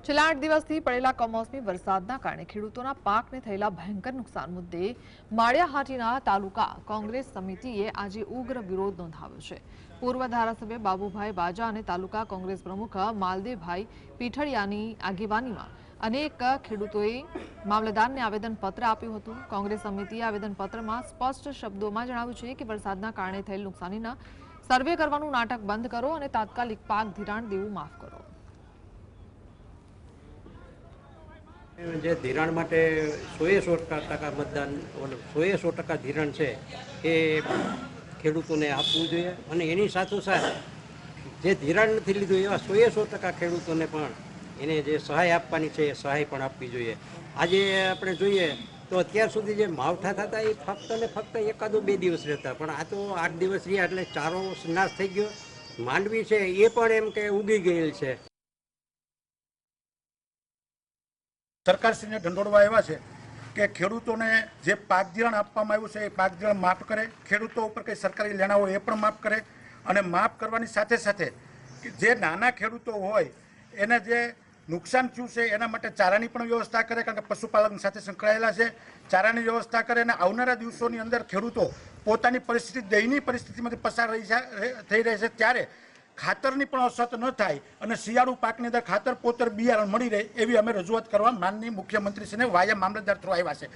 છેલ્લા 8 દિવસથી પડેલા કમોસમી વરસાદના કારણે ખેડૂતોના પાકને થયેલા ભયંકર નુકસાન મુદ્દે માળિયાહાટીના તાલુકા કોંગ્રેસ સમિતિએ આજે ઉગ્ર વિરોધ નોંધાવ્યો છે। પૂર્વ ધારાસભ્ય બાબુભાઈ બાજા અને તાલુકા કોંગ્રેસ પ્રમુખ માલદેવભાઈ પીઠડિયાની આગેવાનીમાં અનેક ખેડૂતોએ મામલતદારને આવેદનપત્ર આપ્યું હતું। કોંગ્રેસ સમિતિએ આવેદનપત્રમાં સ્પષ્ટ શબ્દોમાં જણાવ્યું છે કે વરસાદના કારણે થયેલ નુકસાનીના સર્વે કરવાનું નાટક બંધ કરો અને તાત્કાલિક પાક ધિરાણ દેવું માફ કરો। જે ધિરાણ માટે 100% મતદાન 100% ધિરાણ છે એ ખેડૂતોને આપવું જોઈએ અને એની સાથોસાથ જે ધિરાણ નથી લીધું એવા 100% ખેડૂતોને પણ એને જે સહાય આપવાની છે એ સહાય પણ આપવી જોઈએ। આજે આપણે જોઈએ તો અત્યાર સુધી જે માવઠા થતા એ ફક્ત ને ફક્ત 1-2 દિવસ રહેતા, પણ આ તો 8 દિવસ રહ્યા એટલે ચારો નાશ થઈ ગયો। માંડવી છે એ પણ એમ કે ઉગી ગયેલ છે। સરકારશ્રીને ઢંઢોળવા એવા છે કે ખેડૂતોને જે પાક ધિરાણ આપવામાં આવ્યું છે એ પાક ધિરાણ માફ કરે, ખેડૂતો ઉપર કંઈ સરકારી લેણા હોય એ પણ માફ કરે અને માફ કરવાની સાથે સાથે જે નાના ખેડૂતો હોય એને જે નુકસાન થયું છે એના માટે ચારાની પણ વ્યવસ્થા કરે, કારણ કે પશુપાલન સાથે સંકળાયેલા છે। ચારાની વ્યવસ્થા કરે અને આવનારા દિવસોની અંદર ખેડૂતો પોતાની પરિસ્થિતિ દયનીય પરિસ્થિતિમાંથી પસાર થઈ રહે છે ત્યારે ખાતરની પણ અછત ન થાય અને શિયાળુ પાકની અંદર ખાતર પોતર બિયારણ મળી રહે એવી અમે રજૂઆત કરવા માનનીય મુખ્યમંત્રીશ્રીને વાયા મામલતદાર થ્રુ આવ્યા છે।